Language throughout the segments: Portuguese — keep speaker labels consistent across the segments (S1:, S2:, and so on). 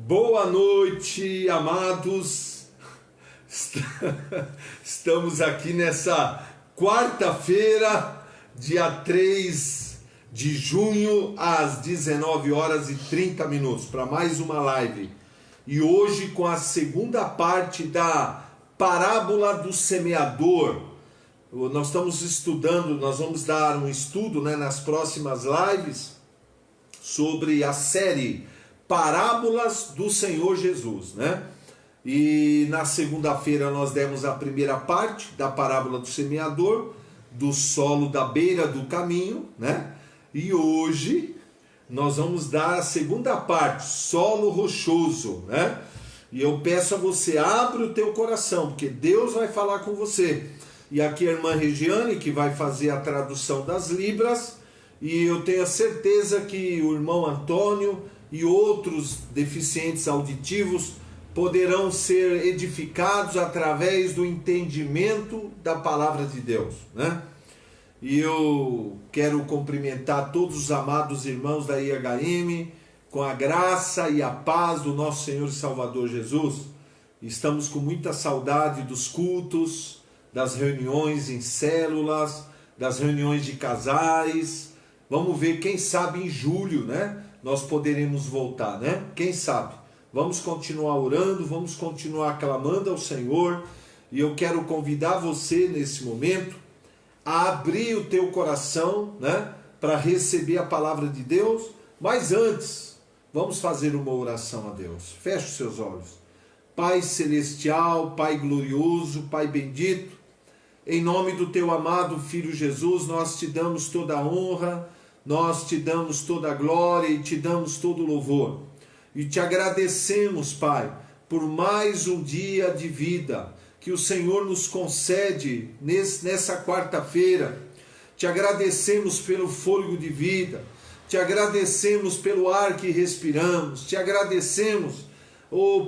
S1: Boa noite, amados. Estamos aqui nessa quarta-feira, dia 3 de junho, às 19 horas e 30 minutos, para mais uma live. E hoje com a segunda parte da parábola do semeador. Nós estamos estudando, nós vamos dar um estudo, nas próximas lives sobre a série Parábolas do Senhor Jesus, E na segunda-feira nós demos a primeira parte da parábola do semeador, do solo da beira do caminho, E hoje nós vamos dar a segunda parte, solo rochoso, E eu peço a você, abre o teu coração, porque Deus vai falar com você. E aqui a irmã Regiane, que vai fazer a tradução das Libras, e eu tenho a certeza que o irmão Antônio e outros deficientes auditivos poderão ser edificados através do entendimento da palavra de Deus, E eu quero cumprimentar todos os amados irmãos da IHM com a graça e a paz do nosso Senhor e Salvador Jesus. Estamos com muita saudade dos cultos, das reuniões em células, das reuniões de casais. Vamos ver, quem sabe em julho, nós poderemos voltar, Quem sabe? Vamos continuar orando, vamos continuar clamando ao Senhor. E eu quero convidar você nesse momento a abrir o teu coração, para receber a palavra de Deus. Mas antes, vamos fazer uma oração a Deus. Feche os seus olhos. Pai celestial, Pai glorioso, Pai bendito, em nome do teu amado Filho Jesus, nós te damos toda a honra, nós te damos toda a glória e te damos todo o louvor. E te agradecemos, Pai, por mais um dia de vida que o Senhor nos concede nessa quarta-feira. Te agradecemos pelo fôlego de vida, te agradecemos pelo ar que respiramos, te agradecemos,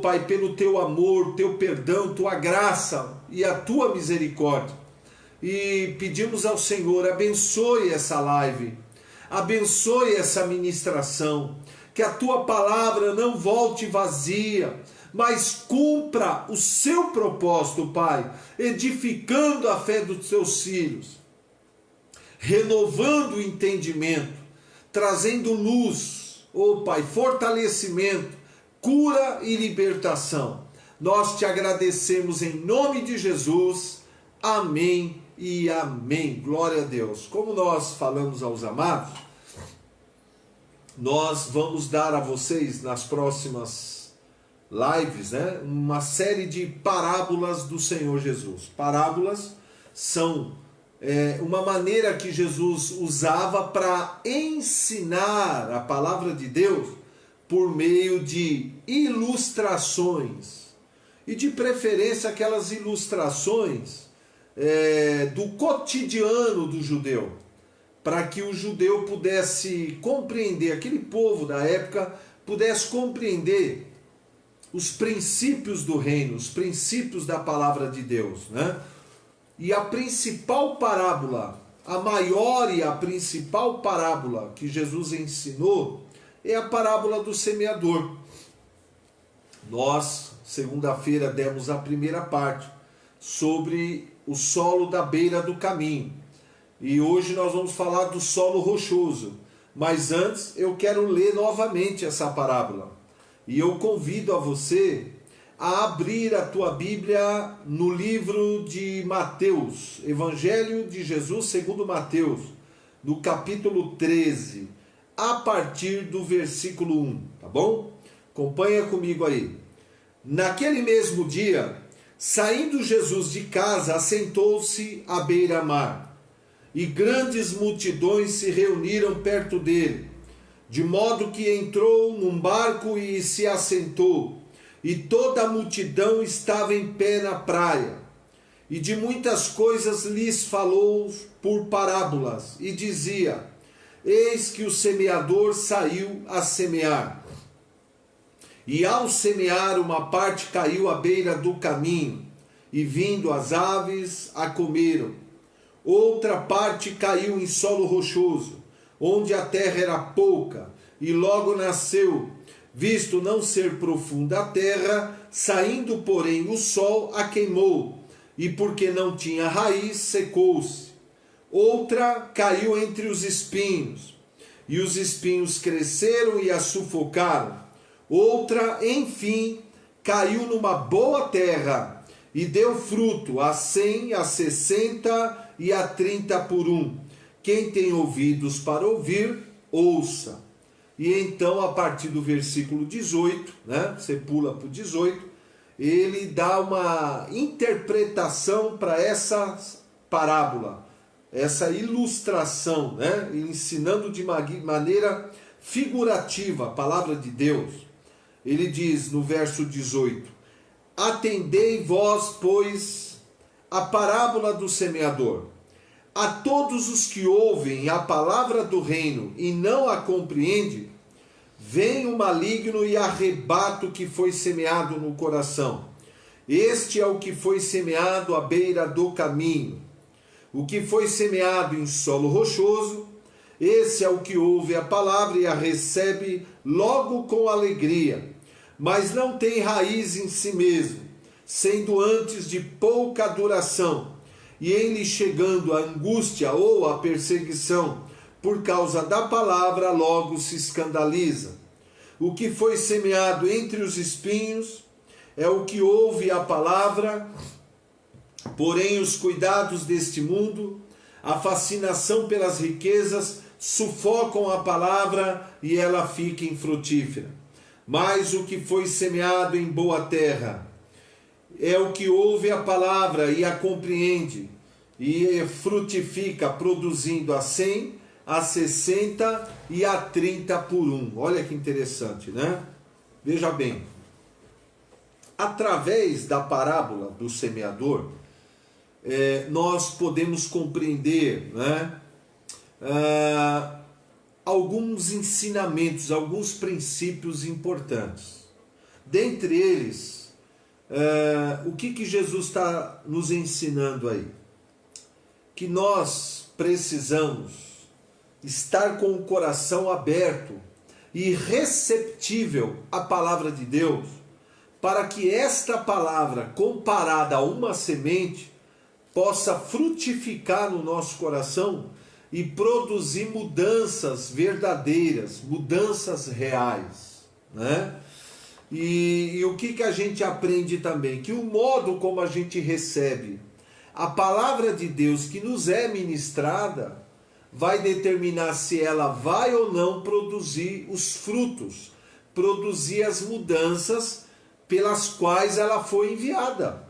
S1: Pai, pelo teu amor, teu perdão, tua graça e a tua misericórdia. E pedimos ao Senhor, abençoe essa live, abençoe essa ministração, que a tua palavra não volte vazia, mas cumpra o seu propósito, Pai, edificando a fé dos teus filhos, renovando o entendimento, trazendo luz, Pai, fortalecimento, cura e libertação. Nós te agradecemos em nome de Jesus. Amém e amém. Glória a Deus. Como nós falamos aos amados, nós vamos dar a vocês nas próximas lives, uma série de parábolas do Senhor Jesus. Parábolas são uma maneira que Jesus usava para ensinar a palavra de Deus por meio de ilustrações. E de preferência aquelas ilustrações do cotidiano do judeu, para que o judeu pudesse compreender, aquele povo da época pudesse compreender os princípios do reino, os princípios da palavra de Deus, E a principal parábola, a maior e a principal parábola que Jesus ensinou é a parábola do semeador. Nós, segunda-feira, demos a primeira parte sobre o solo da beira do caminho. E hoje nós vamos falar do solo rochoso. Mas antes eu quero ler novamente essa parábola. E eu convido a você a abrir a tua Bíblia no livro de Mateus, Evangelho de Jesus segundo Mateus, no capítulo 13, a partir do versículo 1, tá bom? Acompanha comigo aí. Naquele mesmo dia, saindo Jesus de casa, assentou-se à beira-mar, e grandes multidões se reuniram perto dele, de modo que entrou num barco e se assentou, e toda a multidão estava em pé na praia. E de muitas coisas lhes falou por parábolas, e dizia: Eis que o semeador saiu a semear. E ao semear, uma parte caiu à beira do caminho, e vindo as aves a comeram. Outra parte caiu em solo rochoso, onde a terra era pouca, e logo nasceu, Visto não ser profunda a terra, saindo, porém, o sol a queimou, e porque não tinha raiz, secou-se. Outra caiu entre os espinhos, e os espinhos cresceram e a sufocaram. Outra, enfim, caiu numa boa terra, e deu fruto a 100, a 60 e a 30 por um. Quem tem ouvidos para ouvir, ouça. E então, a partir do versículo 18, né, você pula para o 18, ele dá uma interpretação para essa parábola, essa ilustração, né, ensinando de maneira figurativa a palavra de Deus. Ele diz no verso 18: atendei vós, pois, a parábola do semeador. A todos os que ouvem a palavra do reino e não a compreendem, vem o maligno e arrebata o que foi semeado no coração. Este é o que foi semeado à beira do caminho. O que foi semeado em solo rochoso, esse é o que ouve a palavra e a recebe logo com alegria, mas não tem raiz em si mesmo, sendo antes de pouca duração, e em lhe chegando a angústia ou a perseguição, por causa da palavra, logo se escandaliza. O que foi semeado entre os espinhos é o que ouve a palavra, porém os cuidados deste mundo, a fascinação pelas riquezas, sufocam a palavra e ela fica infrutífera. Mas o que foi semeado em boa terra é o que ouve a palavra e a compreende, e frutifica, produzindo a 100, a 60 e a 30 por um. Olha que interessante, né? Veja bem, através da parábola do semeador, nós podemos compreender, né, alguns ensinamentos, alguns princípios importantes. Dentre eles, o que Jesus está nos ensinando aí? Que nós precisamos estar com o coração aberto e receptível à palavra de Deus, para que esta palavra, comparada a uma semente, possa frutificar no nosso coração e produzir mudanças verdadeiras, mudanças reais, né? E o que a gente aprende também? Que o modo como a gente recebe a palavra de Deus que nos é ministrada vai determinar se ela vai ou não produzir os frutos, produzir as mudanças pelas quais ela foi enviada.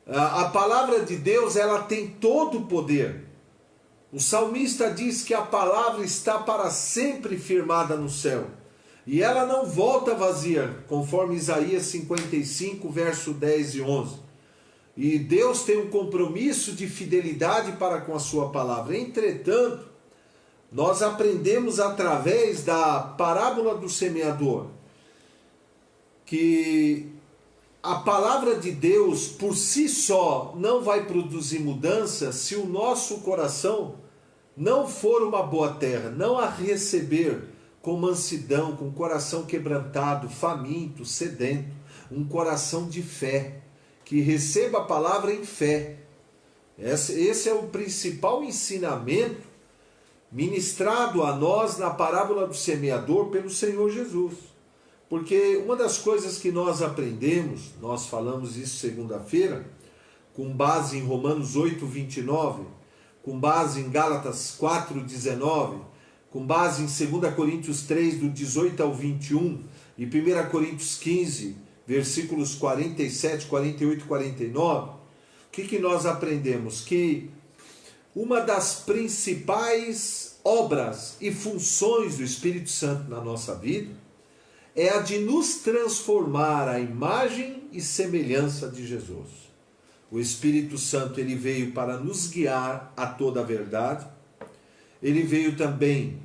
S1: A palavra de Deus, ela tem todo o poder. O salmista diz que a palavra está para sempre firmada no céu, e ela não volta vazia, conforme Isaías 55, verso 10 e 11. E Deus tem um compromisso de fidelidade para com a sua palavra. Entretanto, nós aprendemos através da parábola do semeador que a palavra de Deus por si só não vai produzir mudança se o nosso coração não for uma boa terra, não a receber com mansidão, com coração quebrantado, faminto, sedento, um coração de fé, que receba a palavra em fé. Esse é o principal ensinamento ministrado a nós na parábola do semeador pelo Senhor Jesus. Porque uma das coisas que nós aprendemos, nós falamos isso segunda-feira, com base em Romanos 8, 29, com base em Gálatas 4, 19, com base em 2 Coríntios 3, do 18 ao 21, e 1 Coríntios 15, versículos 47, 48 e 49, o que nós aprendemos? Que uma das principais obras e funções do Espírito Santo na nossa vida é a de nos transformar à imagem e semelhança de Jesus. O Espírito Santo, ele veio para nos guiar a toda a verdade. Ele veio também,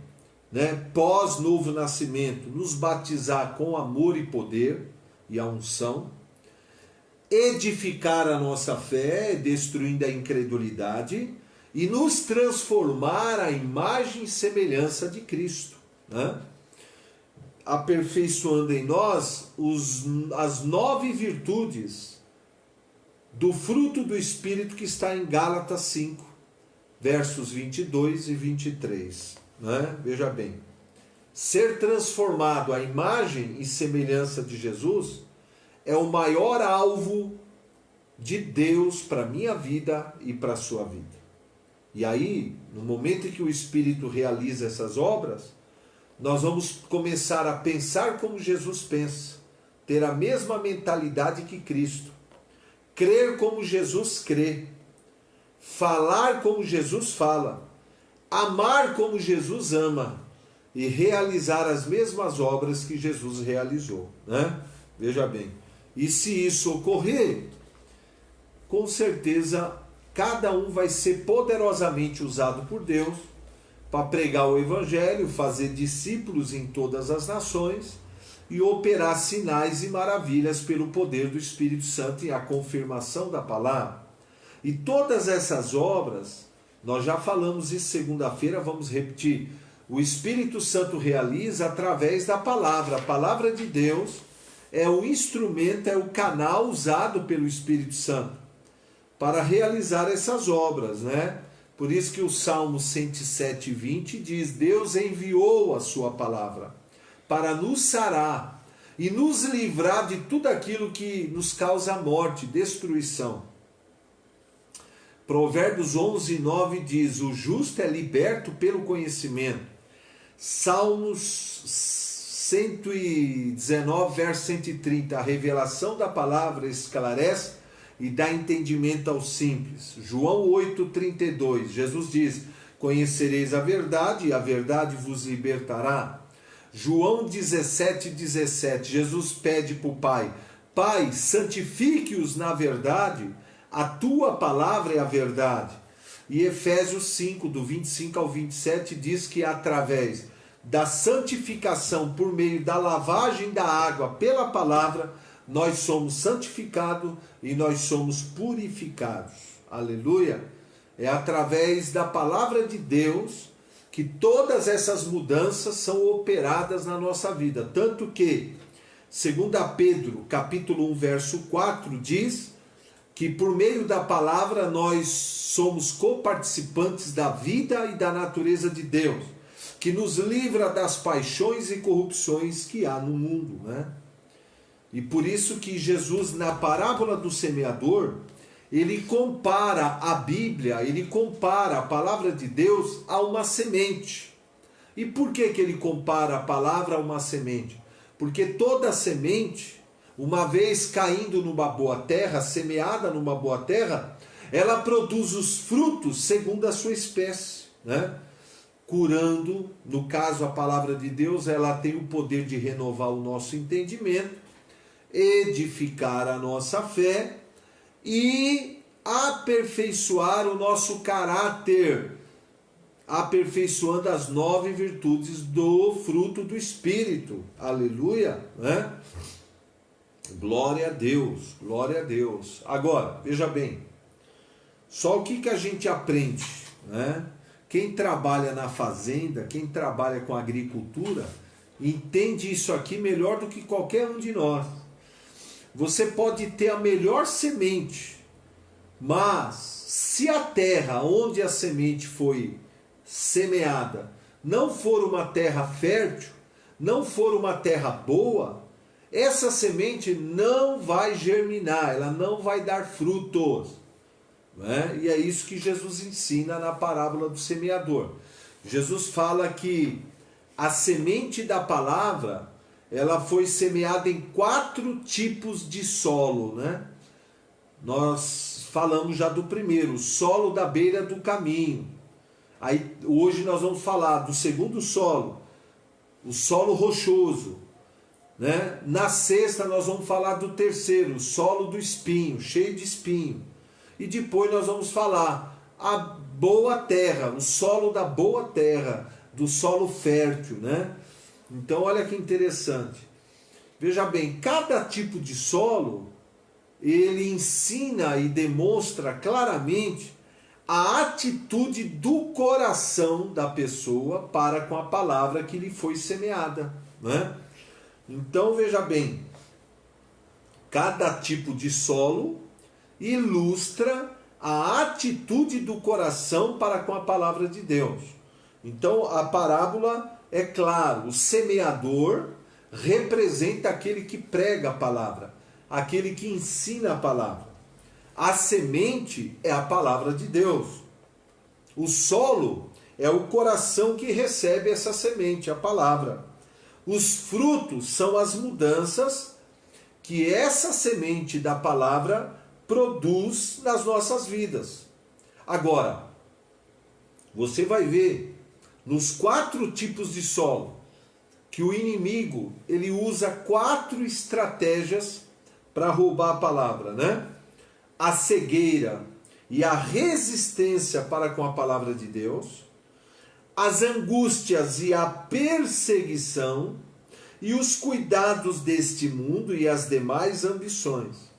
S1: né, pós novo nascimento, nos batizar com amor e poder e a unção, edificar a nossa fé, destruindo a incredulidade, e nos transformar à imagem e semelhança de Cristo, né? aperfeiçoando em nós as 9 virtudes do fruto do Espírito que está em Gálatas 5, versos 22 e 23. Né? Veja bem, ser transformado à imagem e semelhança de Jesus é o maior alvo de Deus para a minha vida e para a sua vida. E aí, no momento em que o Espírito realiza essas obras, nós vamos começar a pensar como Jesus pensa, ter a mesma mentalidade que Cristo, crer como Jesus crê, falar como Jesus fala, amar como Jesus ama e realizar as mesmas obras que Jesus realizou. Né? Veja bem, e se isso ocorrer, com certeza cada um vai ser poderosamente usado por Deus para pregar o Evangelho, fazer discípulos em todas as nações e operar sinais e maravilhas pelo poder do Espírito Santo e a confirmação da palavra. E todas essas obras, nós já falamos isso segunda-feira, vamos repetir. O Espírito Santo realiza através da palavra. A palavra de Deus é o instrumento, é o canal usado pelo Espírito Santo para realizar essas obras, né? Por isso que o Salmo 107:20 diz: Deus enviou a sua palavra para nos sarar e nos livrar de tudo aquilo que nos causa morte, destruição. Provérbios 11:9 diz: o justo é liberto pelo conhecimento. Salmos 119, verso 130, a revelação da palavra esclarece e dá entendimento aos simples. João 8:32, Jesus diz: conhecereis a verdade e a verdade vos libertará. João 17:17, Jesus pede para o Pai: Pai, santifique-os na verdade, a tua palavra é a verdade. E Efésios 5, do 25 ao 27, diz que através da santificação por meio da lavagem da água pela palavra, nós somos santificados e nós somos purificados. Aleluia! É através da palavra de Deus que todas essas mudanças são operadas na nossa vida. Tanto que, segundo Pedro, capítulo 1, verso 4, diz que por meio da palavra nós somos coparticipantes da vida e da natureza de Deus, que nos livra das paixões e corrupções que há no mundo, né? E por isso que Jesus, na parábola do semeador, ele compara a Bíblia, ele compara a palavra de Deus a uma semente. E por que ele compara a palavra a uma semente? Porque toda semente, uma vez caindo numa boa terra, semeada numa boa terra, ela produz os frutos segundo a sua espécie, né? Curando, no caso a palavra de Deus, ela tem o poder de renovar o nosso entendimento, edificar a nossa fé e aperfeiçoar o nosso caráter, aperfeiçoando as 9 virtudes do fruto do Espírito. Aleluia, né? Glória a Deus, glória a Deus. Agora, veja bem, só o que a gente aprende, né? Quem trabalha na fazenda, quem trabalha com agricultura, entende isso aqui melhor do que qualquer um de nós. Você pode ter a melhor semente, mas se a terra onde a semente foi semeada não for uma terra fértil, não for uma terra boa, essa semente não vai germinar, ela não vai dar frutos. Né? E é isso que Jesus ensina na parábola do semeador. Jesus fala que a semente da palavra, ela foi semeada em 4 tipos de solo, né? Nós falamos já do primeiro, o solo da beira do caminho. Aí hoje nós vamos falar do segundo solo, o solo rochoso, né? Na sexta nós vamos falar do terceiro, o solo do espinho, cheio de espinho. E depois nós vamos falar a boa terra, o solo da boa terra, do solo fértil, né? Então olha que interessante. Veja bem, cada tipo de solo, ele ensina e demonstra claramente a atitude do coração da pessoa para com a palavra que lhe foi semeada, né? Então veja bem, cada tipo de solo ilustra a atitude do coração para com a palavra de Deus. Então a parábola é claro, o semeador representa aquele que prega a palavra, aquele que ensina a palavra. A semente é a palavra de Deus. O solo é o coração que recebe essa semente, a palavra. Os frutos são as mudanças que essa semente da palavra produz nas nossas vidas. Agora, você vai ver nos 4 tipos de solo que o inimigo ele usa 4 estratégias para roubar a palavra, né? A cegueira e a resistência para com a palavra de Deus, as angústias e a perseguição, e os cuidados deste mundo e as demais ambições.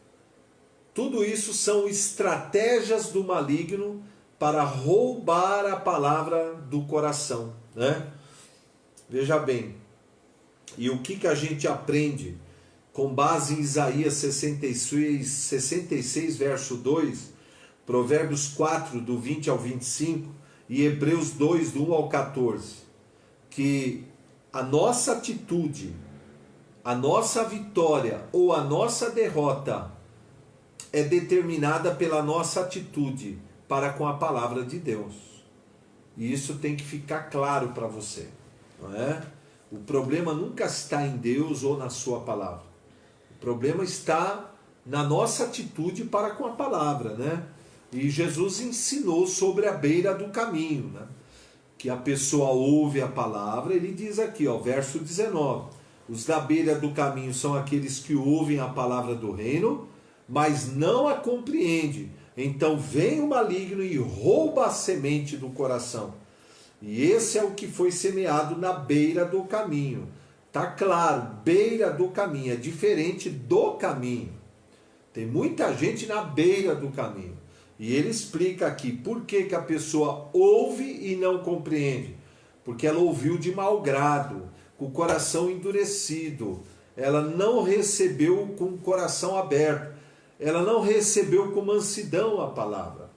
S1: Tudo isso são estratégias do maligno para roubar a palavra do coração, né? Veja bem, e o que a gente aprende com base em Isaías 66 verso 2, Provérbios 4, do 20 ao 25, e Hebreus 2, do 1 ao 14, que a nossa atitude, a nossa vitória ou a nossa derrota é determinada pela nossa atitude para com a palavra de Deus. E isso tem que ficar claro para você, não é? O problema nunca está em Deus ou na sua palavra. O problema está na nossa atitude para com a palavra, né? E Jesus ensinou sobre a beira do caminho, né? Que a pessoa ouve a palavra, ele diz aqui, ó, verso 19, os da beira do caminho são aqueles que ouvem a palavra do reino, mas não a compreendem. Então vem o maligno e rouba a semente do coração. E esse é o que foi semeado na beira do caminho. Tá claro, beira do caminho, é diferente do caminho. Tem muita gente na beira do caminho. E ele explica aqui por que a pessoa ouve e não compreende. Porque ela ouviu de mau grado, com o coração endurecido. Ela não recebeu com o coração aberto. Ela não recebeu com mansidão a palavra.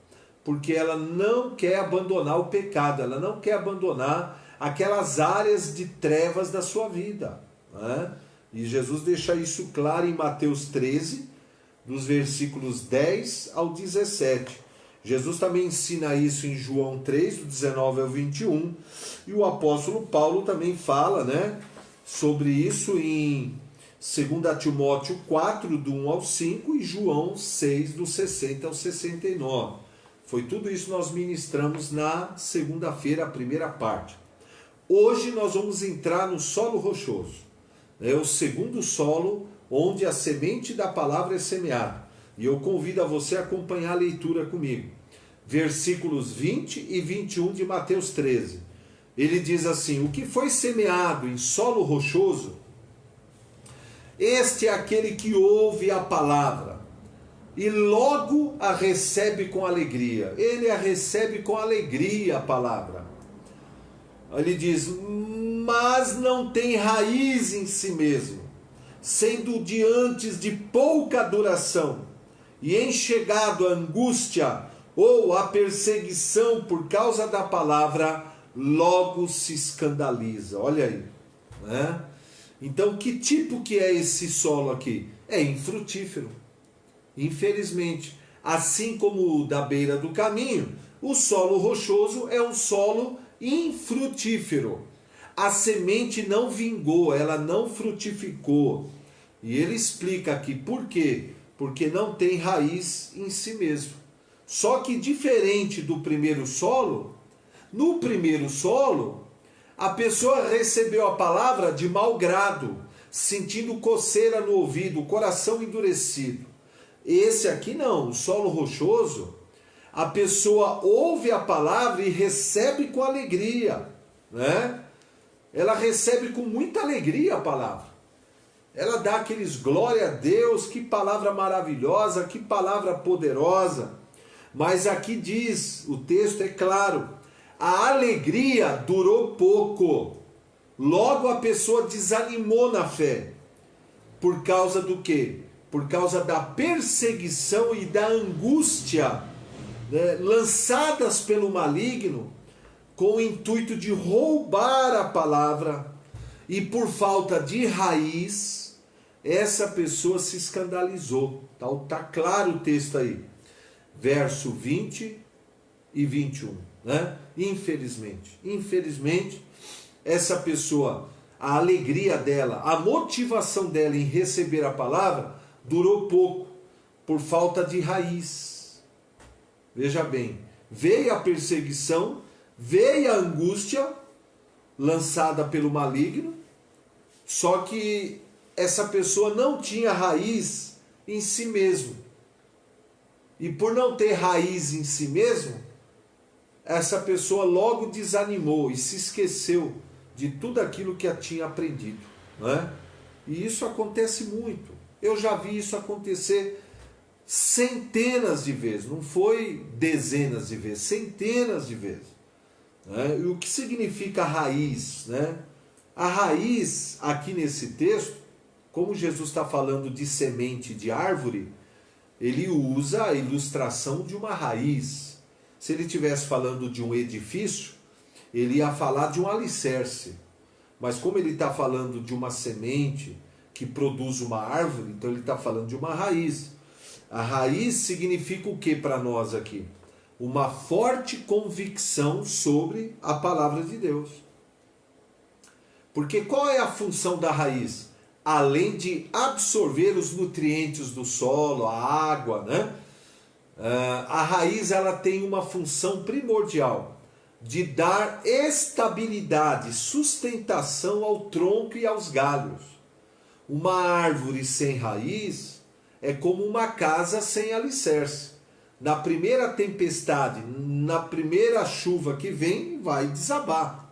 S1: Porque ela não quer abandonar o pecado. Ela não quer abandonar aquelas áreas de trevas da sua vida, né? E Jesus deixa isso claro em Mateus 13, dos versículos 10 ao 17. Jesus também ensina isso em João 3, do 19 ao 21. E o apóstolo Paulo também fala, né, sobre isso em 2 Timóteo 4, do 1 ao 5, e João 6, do 60 ao 69. Foi tudo isso que nós ministramos na segunda-feira, a primeira parte. Hoje nós vamos entrar no solo rochoso. É o segundo solo onde a semente da palavra é semeada. E eu convido a você a acompanhar a leitura comigo. Versículos 20 e 21 de Mateus 13. Ele diz assim: o que foi semeado em solo rochoso, este é aquele que ouve a palavra e logo a recebe com alegria. Ele a recebe com alegria, a palavra. Ele diz, mas não tem raiz em si mesmo, sendo de antes de pouca duração, e enxergado a angústia ou a perseguição por causa da palavra, logo se escandaliza. Olha aí, né? Então, que tipo que é esse solo aqui? É infrutífero. Infelizmente, assim como o da beira do caminho, o solo rochoso é um solo infrutífero. A semente não vingou, ela não frutificou. E ele explica aqui por quê? Porque não tem raiz em si mesmo. Só que diferente do primeiro solo, no primeiro solo, a pessoa recebeu a palavra de mau grado, sentindo coceira no ouvido, coração endurecido. Esse aqui não, o solo rochoso, a pessoa ouve a palavra e recebe com alegria, né? Ela recebe com muita alegria a palavra. Ela dá aqueles glória a Deus, que palavra maravilhosa, que palavra poderosa. Mas aqui diz, o texto é claro, a alegria durou pouco. Logo a pessoa desanimou na fé. Por causa do quê? Por causa da perseguição e da angústia, né, lançadas pelo maligno, com o intuito de roubar a palavra, e por falta de raiz, essa pessoa se escandalizou. Tá claro o texto aí, verso 20 e 21, né? Infelizmente, essa pessoa, a alegria dela, a motivação dela em receber a palavra durou pouco, por falta de raiz. Veja bem, veio a perseguição, veio a angústia lançada pelo maligno, só que essa pessoa não tinha raiz em si mesmo. E por não ter raiz em si mesmo, essa pessoa logo desanimou e se esqueceu de tudo aquilo que tinha aprendido, né? E isso acontece muito. Eu já vi isso acontecer centenas de vezes, não foi dezenas de vezes, centenas de vezes, né? E o que significa raiz, né? A raiz, aqui nesse texto, como Jesus está falando de semente de árvore, ele usa a ilustração de uma raiz. Se ele estivesse falando de um edifício, ele ia falar de um alicerce. Mas como ele está falando de uma semente que produz uma árvore, então ele está falando de uma raiz. A raiz significa o que para nós aqui? Uma forte convicção sobre a palavra de Deus. Porque qual é a função da raiz? Além de absorver os nutrientes do solo, a água, né? A raiz ela tem uma função primordial de dar estabilidade, sustentação ao tronco e aos galhos. Uma árvore sem raiz é como uma casa sem alicerce. Na primeira tempestade, na primeira chuva que vem, vai desabar,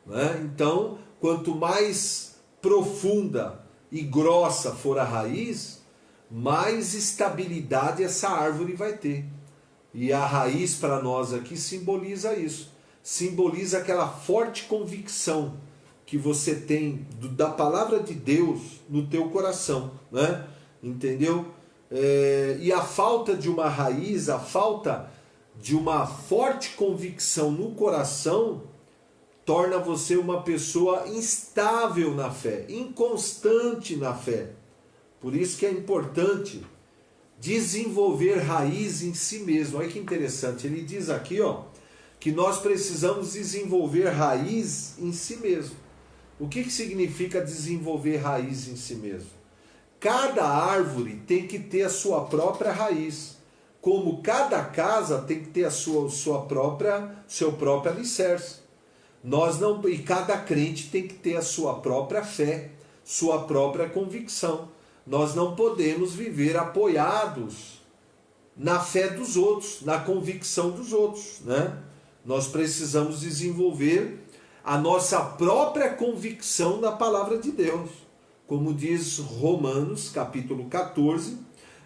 S1: né? Então, quanto mais profunda e grossa for a raiz, mais estabilidade essa árvore vai ter. E a raiz para nós aqui simboliza isso. Simboliza aquela forte convicção que você tem da palavra de Deus no teu coração, né? Entendeu? E a falta de uma raiz, a falta de uma forte convicção no coração, torna você uma pessoa instável na fé, inconstante na fé. Por isso que é importante desenvolver raiz em si mesmo. Olha que interessante, ele diz aqui, ó, que nós precisamos desenvolver raiz em si mesmo. O que significa desenvolver raiz em si mesmo? Cada árvore tem que ter a sua própria raiz, como cada casa tem que ter seu próprio alicerce. E cada crente tem que ter a sua própria fé, sua própria convicção. Nós não podemos viver apoiados na fé dos outros, na convicção dos outros, né? Nós precisamos desenvolver a nossa própria convicção na palavra de Deus. Como diz Romanos, capítulo 14,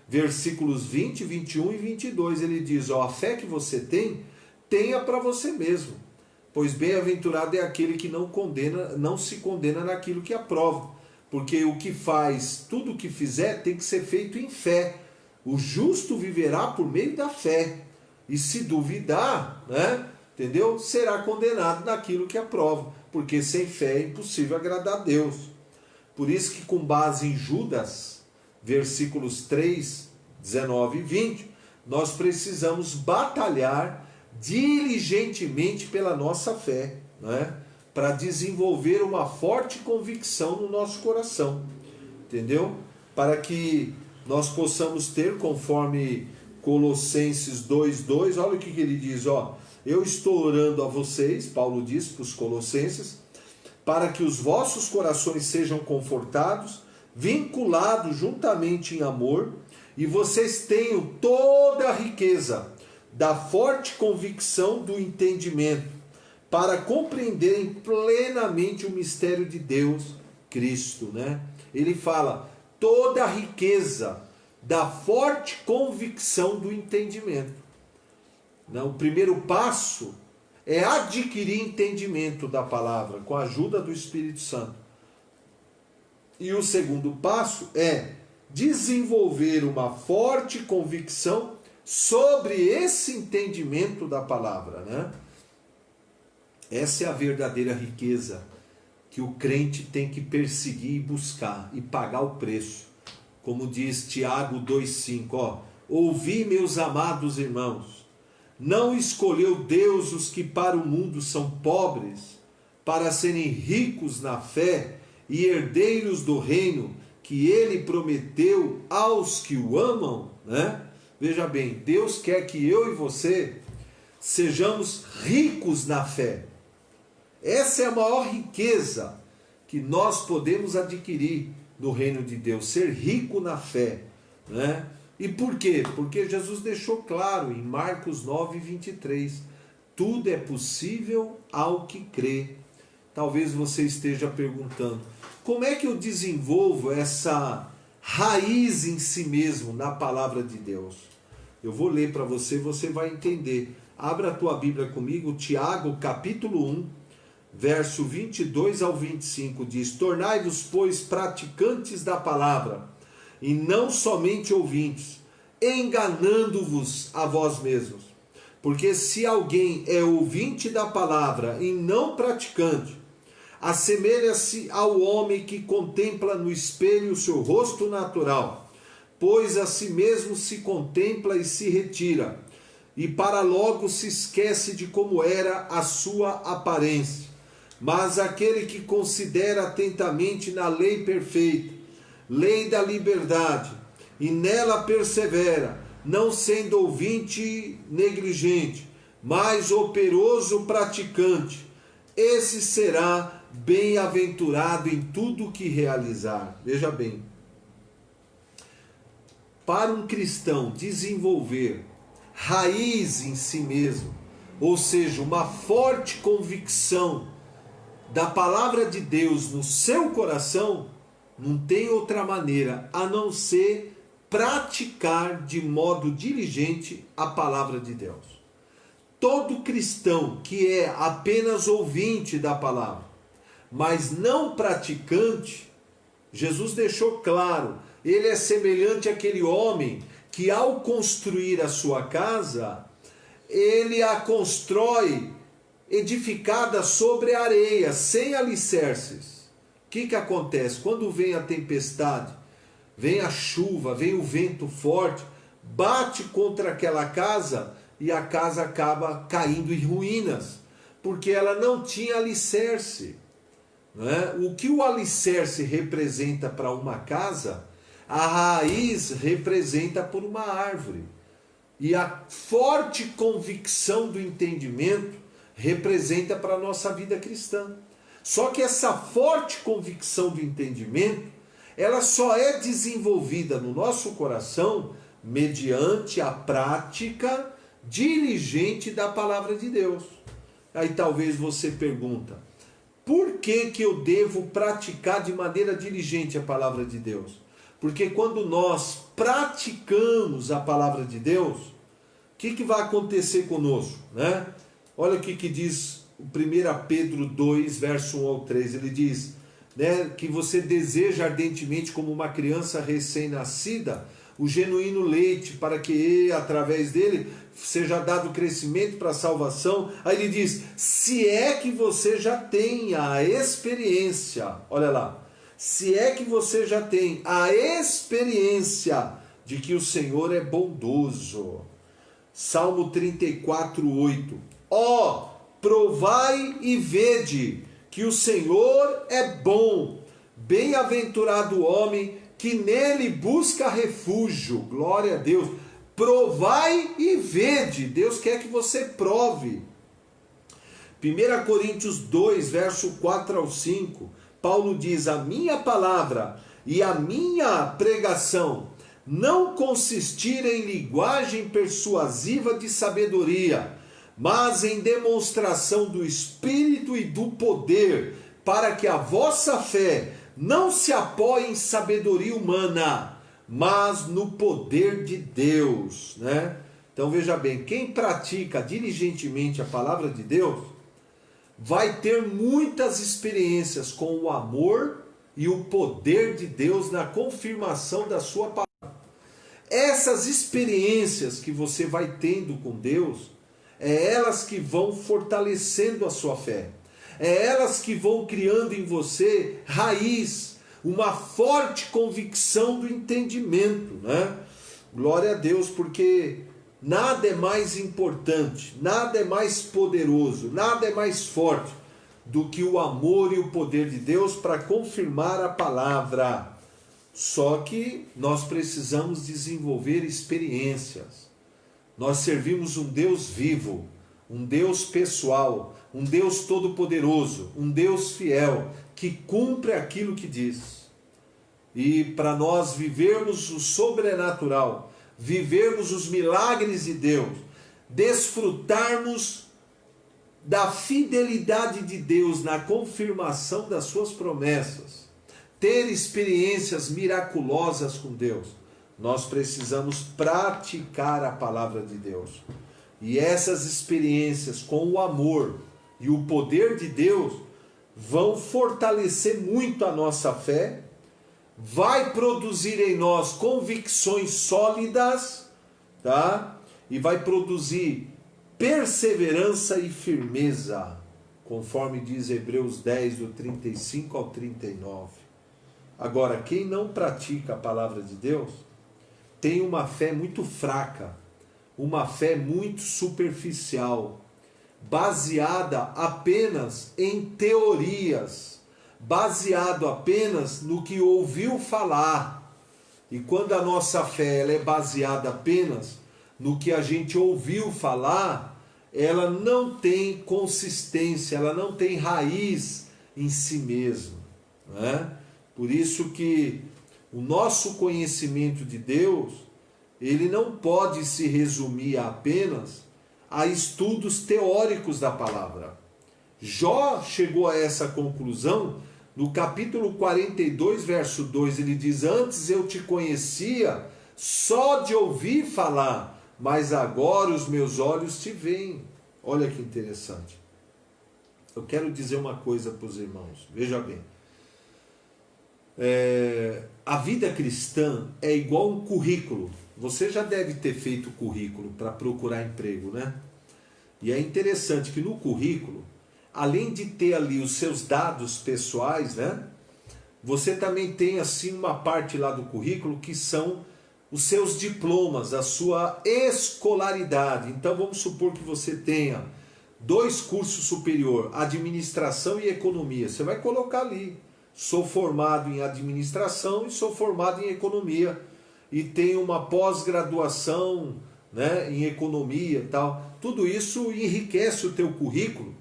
S1: versículos 20, 21 e 22, ele diz, ó, a fé que você tem, tenha para você mesmo, pois bem-aventurado é aquele que não se condena naquilo que aprova, porque o que faz, tudo o que fizer tem que ser feito em fé. O justo viverá por meio da fé, e se duvidar, né, entendeu? Será condenado naquilo que aprova, porque sem fé é impossível agradar a Deus. Por isso que com base em Judas, versículos 3, 19 e 20, nós precisamos batalhar diligentemente pela nossa fé, né? Para desenvolver uma forte convicção no nosso coração, entendeu? Para que nós possamos ter, conforme Colossenses 2:2, olha o que ele diz, ó, eu estou orando a vocês, Paulo diz para os colossenses, para que os vossos corações sejam confortados, vinculados juntamente em amor, e vocês tenham toda a riqueza da forte convicção do entendimento, para compreenderem plenamente o mistério de Deus, Cristo, né? Ele fala, toda a riqueza da forte convicção do entendimento. O primeiro passo é adquirir entendimento da palavra, com a ajuda do Espírito Santo. E o segundo passo é desenvolver uma forte convicção sobre esse entendimento da palavra, né? Essa é a verdadeira riqueza que o crente tem que perseguir e buscar e pagar o preço. Como diz Tiago 2,5, ouvi, meus amados irmãos, não escolheu Deus os que para o mundo são pobres, para serem ricos na fé e herdeiros do reino que ele prometeu aos que o amam, né? Veja bem, Deus quer que eu e você sejamos ricos na fé. Essa é a maior riqueza que nós podemos adquirir no reino de Deus, ser rico na fé, né? E por quê? Porque Jesus deixou claro em Marcos 9:23, tudo é possível ao que crê. Talvez você esteja perguntando, como é que eu desenvolvo essa raiz em si mesmo na palavra de Deus? Eu vou ler para você, você vai entender. Abra a tua Bíblia comigo, Tiago capítulo 1, verso 22 ao 25, diz, tornai-vos, pois, praticantes da palavra, e não somente ouvintes, enganando-vos a vós mesmos. Porque se alguém é ouvinte da palavra e não praticante, assemelha-se ao homem que contempla no espelho o seu rosto natural, pois a si mesmo se contempla e se retira, e para logo se esquece de como era a sua aparência. Mas aquele que considera atentamente na lei perfeita, lei da liberdade, e nela persevera, não sendo ouvinte negligente, mas operoso praticante, esse será bem-aventurado em tudo o que realizar. Veja bem, para um cristão desenvolver raiz em si mesmo, ou seja, uma forte convicção da palavra de Deus no seu coração, não tem outra maneira a não ser praticar de modo diligente a palavra de Deus. Todo cristão que é apenas ouvinte da palavra, mas não praticante, Jesus deixou claro, ele é semelhante àquele homem que ao construir a sua casa, ele a constrói edificada sobre areia, sem alicerces. O que acontece? Quando vem a tempestade, vem a chuva, vem o vento forte, bate contra aquela casa e a casa acaba caindo em ruínas, porque ela não tinha alicerce. Não é? O que o alicerce representa para uma casa, a raiz representa por uma árvore. E a forte convicção do entendimento representa para a nossa vida cristã. Só que essa forte convicção do entendimento, ela só é desenvolvida no nosso coração mediante a prática diligente da palavra de Deus. Aí talvez você pergunta, por que eu devo praticar de maneira diligente a palavra de Deus? Porque quando nós praticamos a palavra de Deus, o que vai acontecer conosco, né? Olha o que diz o 1 Pedro 2, verso 1 ao 3. Ele diz, né, que você deseja ardentemente, como uma criança recém-nascida, o genuíno leite, para que através dele seja dado crescimento para a salvação. Aí ele diz, se é que você já tem a experiência, olha lá, se é que você já tem a experiência de que o Senhor é bondoso. Salmo 34, 8. Ó, provai e vede que o Senhor é bom, bem-aventurado o homem que nele busca refúgio. Glória a Deus. Provai e vede. Deus quer que você prove. 1 Coríntios 2, verso 4 ao 5. Paulo diz, a minha palavra e a minha pregação não consistiram em linguagem persuasiva de sabedoria, mas em demonstração do Espírito e do poder, para que a vossa fé não se apoie em sabedoria humana, mas no poder de Deus, né? Então veja bem, quem pratica diligentemente a palavra de Deus, vai ter muitas experiências com o amor e o poder de Deus na confirmação da sua palavra. Essas experiências que você vai tendo com Deus, é elas que vão fortalecendo a sua fé. É elas que vão criando em você raiz, uma forte convicção do entendimento, né? Glória a Deus, porque nada é mais importante, nada é mais poderoso, nada é mais forte do que o amor e o poder de Deus para confirmar a palavra. Só que nós precisamos desenvolver experiências. Nós servimos um Deus vivo, um Deus pessoal, um Deus todo-poderoso, um Deus fiel, que cumpre aquilo que diz. E para nós vivermos o sobrenatural, vivermos os milagres de Deus, desfrutarmos da fidelidade de Deus na confirmação das suas promessas, ter experiências miraculosas com Deus, nós precisamos praticar a palavra de Deus. E essas experiências com o amor e o poder de Deus vão fortalecer muito a nossa fé, vai produzir em nós convicções sólidas, tá? E vai produzir perseverança e firmeza, conforme diz Hebreus 10, do 35 ao 39. Agora, quem não pratica a palavra de Deus, tem uma fé muito fraca, uma fé muito superficial, baseada apenas em teorias, baseado apenas no que ouviu falar. E quando a nossa fé ela é baseada apenas no que a gente ouviu falar, ela não tem consistência, ela não tem raiz em si mesma, né? Por isso que o nosso conhecimento de Deus, ele não pode se resumir apenas a estudos teóricos da palavra. Jó chegou a essa conclusão no capítulo 42, verso 2, ele diz: antes eu te conhecia só de ouvir falar, mas agora os meus olhos te veem. Olha que interessante. Eu quero dizer uma coisa para os irmãos, veja bem. A vida cristã é igual um currículo. Você já deve ter feito currículo para procurar emprego, né? E é interessante que no currículo, além de ter ali os seus dados pessoais, né? Você também tem assim uma parte lá do currículo que são os seus diplomas, a sua escolaridade. Então vamos supor que você tenha 2 cursos superior, administração e economia. Você vai colocar ali: sou formado em administração e sou formado em economia. E tenho uma pós-graduação, né, em economia e tal. Tudo isso enriquece o teu currículo,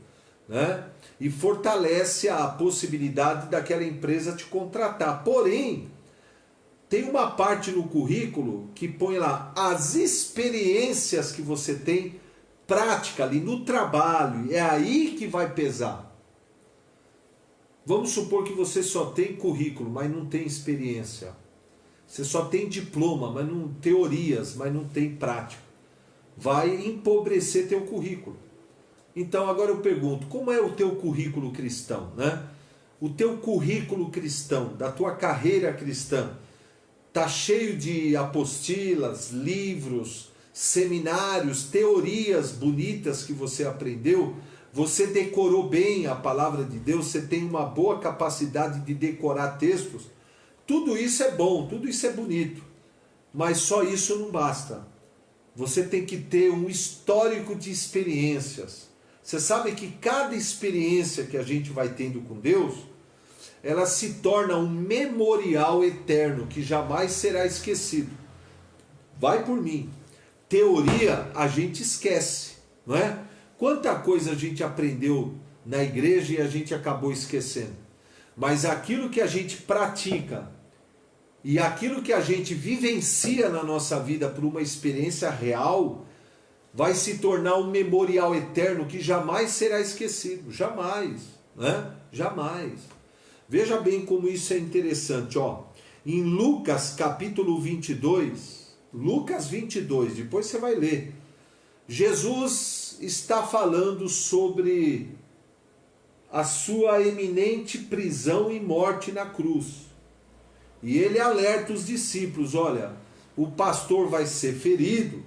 S1: né, e fortalece a possibilidade daquela empresa te contratar. Porém, tem uma parte no currículo que põe lá as experiências que você tem prática ali no trabalho. É aí que vai pesar. Vamos supor que você só tem currículo, mas não tem experiência. Você só tem diploma, mas não teorias, mas não tem prática. Vai empobrecer teu currículo. Então agora eu pergunto, como é o teu currículo cristão, né? O teu currículo cristão, da tua carreira cristã, está cheio de apostilas, livros, seminários, teorias bonitas que você aprendeu? Você decorou bem a palavra de Deus? Você tem uma boa capacidade de decorar textos? Tudo isso é bom, tudo isso é bonito, mas só isso não basta. Você tem que ter um histórico de experiências. Você sabe que cada experiência que a gente vai tendo com Deus, ela se torna um memorial eterno que jamais será esquecido. Vai por mim. Teoria a gente esquece, não é? Quanta coisa a gente aprendeu na igreja e a gente acabou esquecendo. Mas aquilo que a gente pratica e aquilo que a gente vivencia na nossa vida por uma experiência real, vai se tornar um memorial eterno que jamais será esquecido. Jamais, né? Jamais. Veja bem como isso é interessante, ó. Em Lucas capítulo 22, Lucas 22, depois você vai ler. Jesus está falando sobre a sua eminente prisão e morte na cruz. E ele alerta os discípulos: olha, o pastor vai ser ferido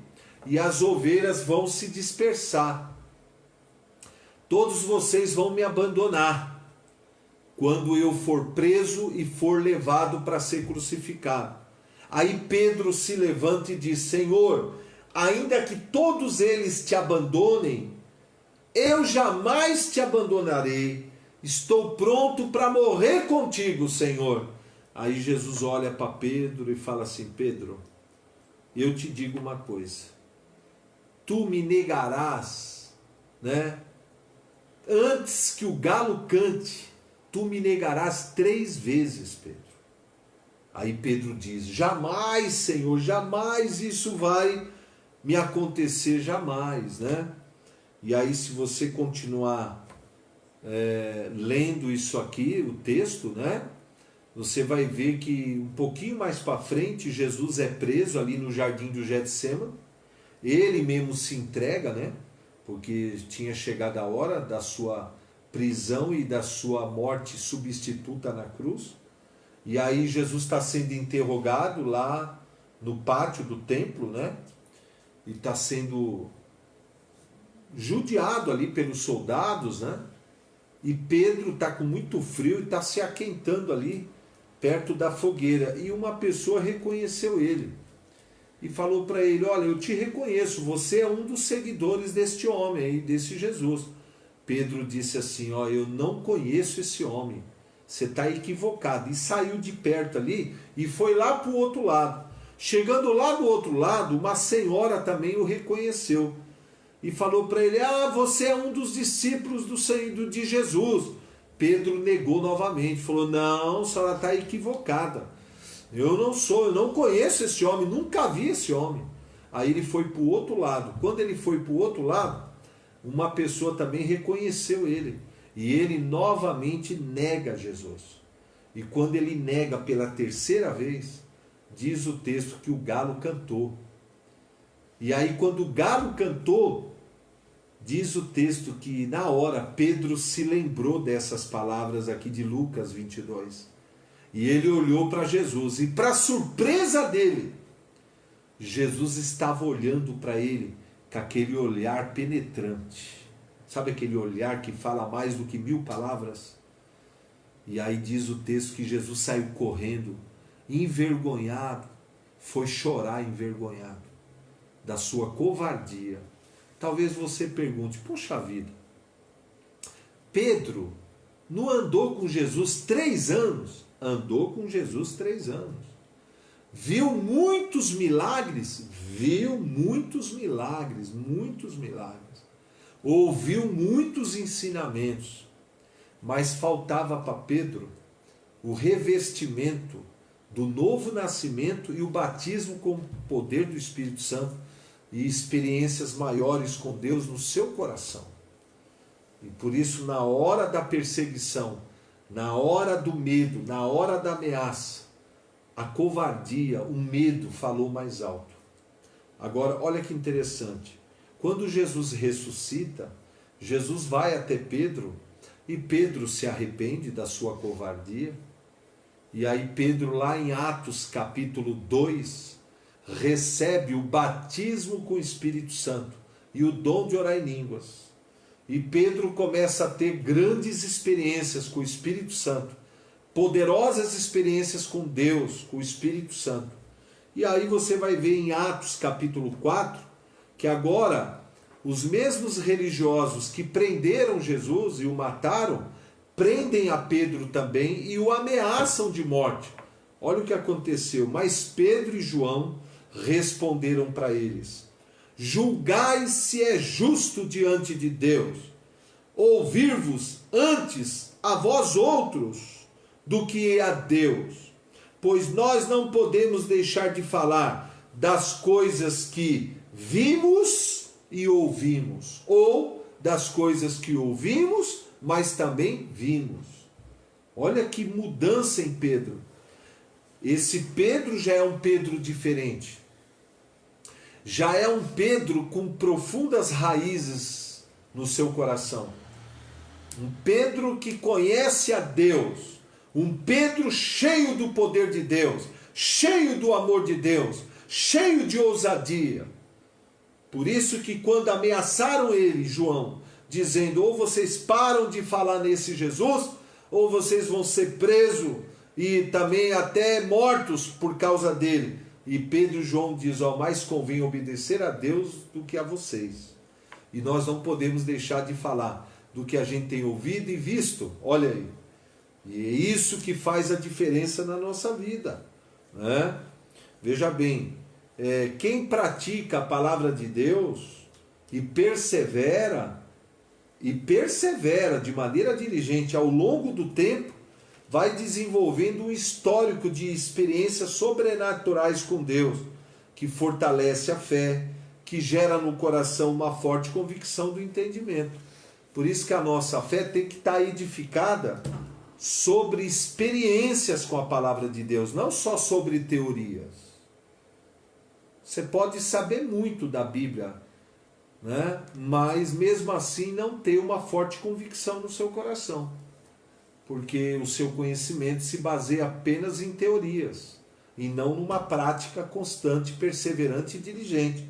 S1: e as ovelhas vão se dispersar. Todos vocês vão me abandonar quando eu for preso e for levado para ser crucificado. Aí Pedro se levanta e diz: Senhor, ainda que todos eles te abandonem, eu jamais te abandonarei. Estou pronto para morrer contigo, Senhor. Aí Jesus olha para Pedro e fala assim: Pedro, eu te digo uma coisa. Tu me negarás, né? Antes que o galo cante, tu me negarás 3 vezes, Pedro. Aí Pedro diz: jamais, Senhor, jamais isso vai me acontecer, jamais, né? E aí, se você continuar lendo isso aqui, o texto, né? Você vai ver que um pouquinho mais para frente, Jesus é preso ali no jardim do Getsêmani. Ele mesmo se entrega, né? Porque tinha chegado a hora da sua prisão e da sua morte substituta na cruz. E aí Jesus está sendo interrogado lá no pátio do templo, né? E está sendo judiado ali pelos soldados, né? E Pedro está com muito frio e está se aquentando ali perto da fogueira. E uma pessoa reconheceu ele e falou para ele: olha, eu te reconheço, você é um dos seguidores deste homem aí, desse Jesus. Pedro disse assim: ó, eu não conheço esse homem, você está equivocado. E saiu de perto ali e foi lá para o outro lado. Chegando lá do outro lado, uma senhora também o reconheceu e falou para ele: ah, você é um dos discípulos de Jesus. Pedro negou novamente, falou: não, a senhora está equivocada. Eu não sou, eu não conheço esse homem, nunca vi esse homem. Aí ele foi para o outro lado. Quando ele foi para o outro lado, uma pessoa também reconheceu ele. E ele novamente nega Jesus. E quando ele nega pela 3ª vez, diz o texto que o galo cantou. E aí quando o galo cantou, diz o texto que na hora Pedro se lembrou dessas palavras aqui de Lucas 22. E ele olhou para Jesus e, para surpresa dele, Jesus estava olhando para ele com aquele olhar penetrante. Sabe aquele olhar que fala mais do que 1000 palavras? E aí diz o texto que Jesus saiu correndo, envergonhado, foi chorar envergonhado da sua covardia. Talvez você pergunte: puxa vida, Pedro não andou com Jesus 3 anos? Andou com Jesus 3 anos. Viu muitos milagres? Viu muitos milagres, muitos milagres. Ouviu muitos ensinamentos. Mas faltava para Pedro o revestimento do novo nascimento e o batismo com o poder do Espírito Santo e experiências maiores com Deus no seu coração. E por isso, na hora da perseguição, na hora do medo, na hora da ameaça, a covardia, o medo falou mais alto. Agora, olha que interessante. Quando Jesus ressuscita, Jesus vai até Pedro e Pedro se arrepende da sua covardia. E aí Pedro, lá em Atos capítulo 2, recebe o batismo com o Espírito Santo e o dom de orar em línguas. E Pedro começa a ter grandes experiências com o Espírito Santo, poderosas experiências com Deus, com o Espírito Santo. E aí você vai ver em Atos capítulo 4, que agora os mesmos religiosos que prenderam Jesus e o mataram, prendem a Pedro também e o ameaçam de morte. Olha o que aconteceu. Mas Pedro e João responderam para eles: julgai se é justo diante de Deus, ouvir-vos antes a vós outros do que a Deus, pois nós não podemos deixar de falar das coisas que vimos e ouvimos, ou das coisas que ouvimos, mas também vimos. Olha que mudança em Pedro. Esse Pedro já é um Pedro diferente. Já é um Pedro com profundas raízes no seu coração. Um Pedro que conhece a Deus. Um Pedro cheio do poder de Deus, cheio do amor de Deus, cheio de ousadia. Por isso que quando ameaçaram ele, João, dizendo, ou vocês param de falar nesse Jesus, ou vocês vão ser presos e também até mortos por causa dele. E Pedro e João diz, ó, mais convém obedecer a Deus do que a vocês. E nós não podemos deixar de falar do que a gente tem ouvido e visto. Olha aí. E é isso que faz a diferença na nossa vida, né? Veja bem, quem pratica a palavra de Deus e persevera de maneira diligente ao longo do tempo, vai desenvolvendo um histórico de experiências sobrenaturais com Deus, que fortalece a fé, que gera no coração uma forte convicção do entendimento. Por isso que a nossa fé tem que estar edificada sobre experiências com a palavra de Deus, não só sobre teorias. Você pode saber muito da Bíblia, né? Mas mesmo assim não ter uma forte convicção no seu coração, porque o seu conhecimento se baseia apenas em teorias e não numa prática constante, perseverante e diligente.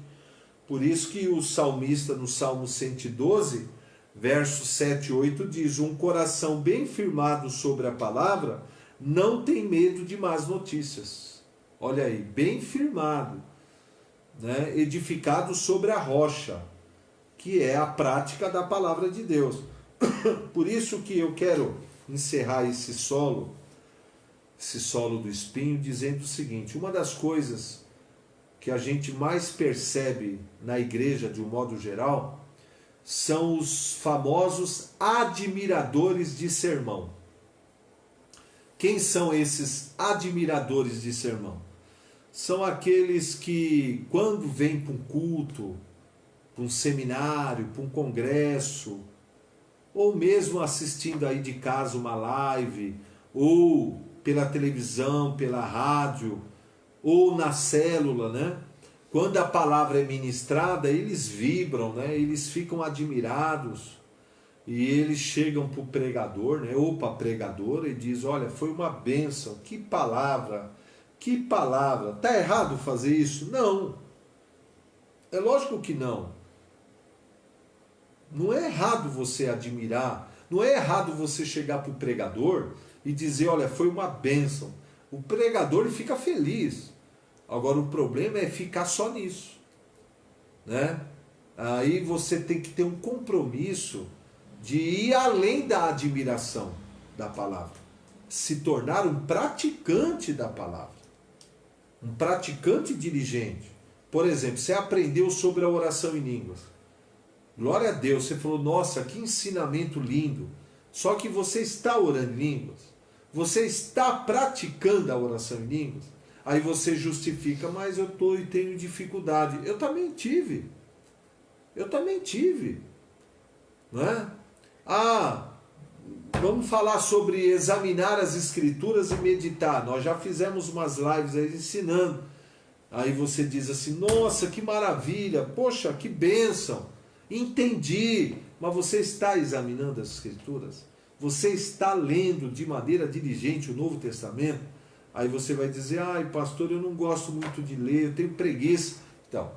S1: Por isso que o salmista no Salmo 112, versos 7 e 8 diz, um coração bem firmado sobre a palavra não tem medo de más notícias. Olha aí, bem firmado, né? Edificado sobre a rocha, que é a prática da palavra de Deus. Por isso que eu quero encerrar esse solo do espinho, dizendo o seguinte, uma das coisas que a gente mais percebe na igreja de um modo geral, são os famosos admiradores de sermão. Quem são esses admiradores de sermão? São aqueles que, quando vêm para um culto, para um seminário, para um congresso, ou mesmo assistindo aí de casa uma live, ou pela televisão, pela rádio, ou na célula, né? Quando a palavra é ministrada, eles vibram, né? Eles ficam admirados e eles chegam para o pregador, né? Ou para a pregadora e diz, olha, foi uma bênção, que palavra, está errado fazer isso? Não, é lógico que não. Não é errado você admirar, não é errado você chegar para o pregador e dizer, olha, foi uma bênção. O pregador ele fica feliz. Agora o problema é ficar só nisso, né? Aí você tem que ter um compromisso de ir além da admiração da palavra, se tornar um praticante da palavra, um praticante diligente. Por exemplo, você aprendeu sobre a oração em línguas, glória a Deus, você falou, nossa, que ensinamento lindo, só que você está orando em línguas, você está praticando a oração em línguas. Aí você justifica, mas eu tenho dificuldade. Eu também tive. Não é? Vamos falar sobre examinar as escrituras e meditar. Nós já fizemos umas lives aí ensinando. Aí você diz assim, nossa, que maravilha, poxa, que bênção. Entendi. Mas você está examinando as escrituras? Você está lendo de maneira diligente o Novo Testamento? Aí você vai dizer, ai pastor, eu não gosto muito de ler, eu tenho preguiça. Então,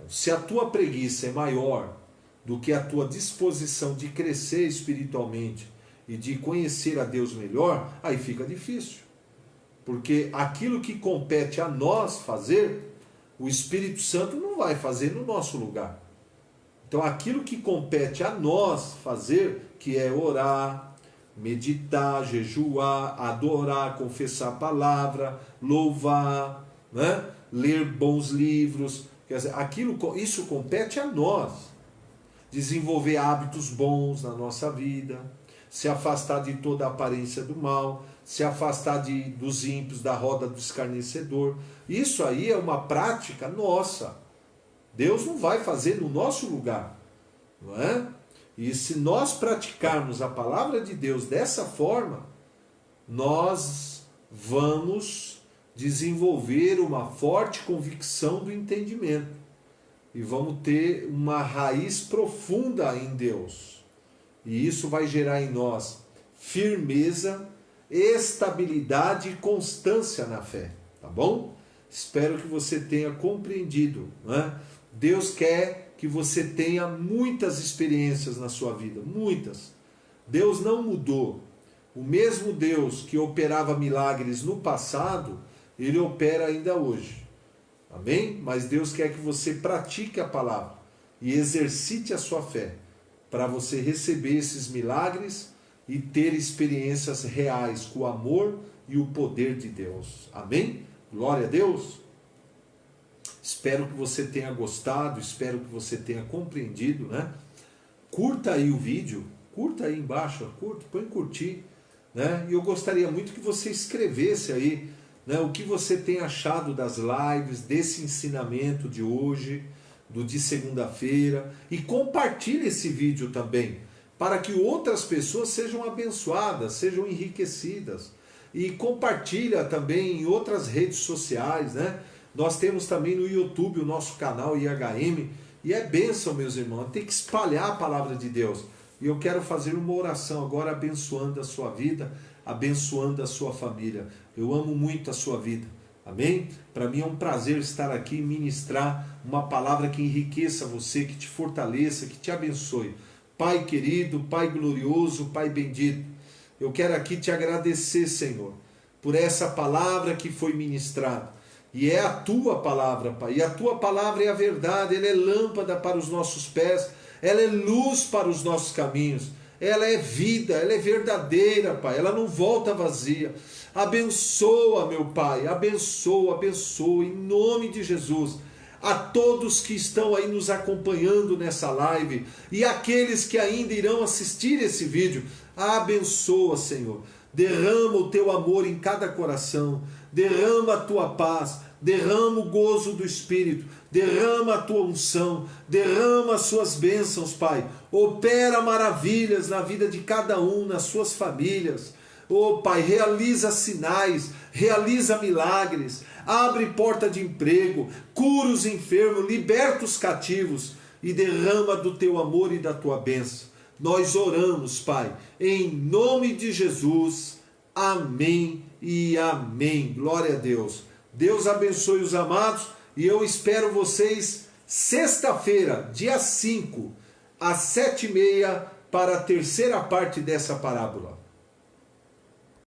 S1: se a tua preguiça é maior do que a tua disposição de crescer espiritualmente e de conhecer a Deus melhor, aí fica difícil. Porque aquilo que compete a nós fazer, o Espírito Santo não vai fazer no nosso lugar. Então aquilo que compete a nós fazer, que é orar, meditar, jejuar, adorar, confessar a palavra, louvar, né? Ler bons livros, quer dizer, isso compete a nós. Desenvolver hábitos bons na nossa vida, se afastar de toda a aparência do mal, se afastar dos ímpios, da roda do escarnecedor. Isso aí é uma prática nossa. Deus não vai fazer no nosso lugar, não é? E se nós praticarmos a palavra de Deus dessa forma, nós vamos desenvolver uma forte convicção do entendimento. E vamos ter uma raiz profunda em Deus. E isso vai gerar em nós firmeza, estabilidade e constância na fé, tá bom? Espero que você tenha compreendido, né? Deus quer que você tenha muitas experiências na sua vida, muitas. Deus não mudou. O mesmo Deus que operava milagres no passado, Ele opera ainda hoje. Amém? Mas Deus quer que você pratique a palavra e exercite a sua fé para você receber esses milagres e ter experiências reais com o amor e o poder de Deus. Amém? Glória a Deus. Espero que você tenha gostado, espero que você tenha compreendido, né? Curta aí o vídeo, curta aí embaixo, curta, põe curtir, né? E eu gostaria muito que você escrevesse aí, né, o que você tem achado das lives, desse ensinamento de hoje, do de segunda-feira, e compartilhe esse vídeo também, para que outras pessoas sejam abençoadas, sejam enriquecidas. E compartilha também em outras redes sociais, né? Nós temos também no YouTube o nosso canal IHM, e é bênção, meus irmãos, tem que espalhar a palavra de Deus. E eu quero fazer uma oração agora abençoando a sua vida, abençoando a sua família. Eu amo muito a sua vida. Amém? Para mim é um prazer estar aqui e ministrar uma palavra que enriqueça você, que te fortaleça, que te abençoe. Pai querido, Pai glorioso, Pai bendito, eu quero aqui te agradecer, Senhor, por essa palavra que foi ministrada. E é a tua palavra, Pai. E a tua palavra é a verdade, ela é lâmpada para os nossos pés, ela é luz para os nossos caminhos. Ela é vida, ela é verdadeira, Pai. Ela não volta vazia. Abençoa, meu Pai, abençoa, abençoa, em nome de Jesus. A todos que estão aí nos acompanhando nessa live e aqueles que ainda irão assistir esse vídeo, abençoa, Senhor. Derrama o teu amor em cada coração, derrama a tua paz, derrama o gozo do Espírito, derrama a tua unção, derrama as suas bênçãos, Pai. Opera maravilhas na vida de cada um, nas suas famílias. Oh, Pai, realiza sinais, realiza milagres, abre porta de emprego, cura os enfermos, liberta os cativos e derrama do teu amor e da tua bênção. Nós oramos, Pai, em nome de Jesus. Amém e amém. Glória a Deus. Deus abençoe os amados e eu espero vocês sexta-feira, dia 5, às 7h30, para a terceira parte dessa parábola.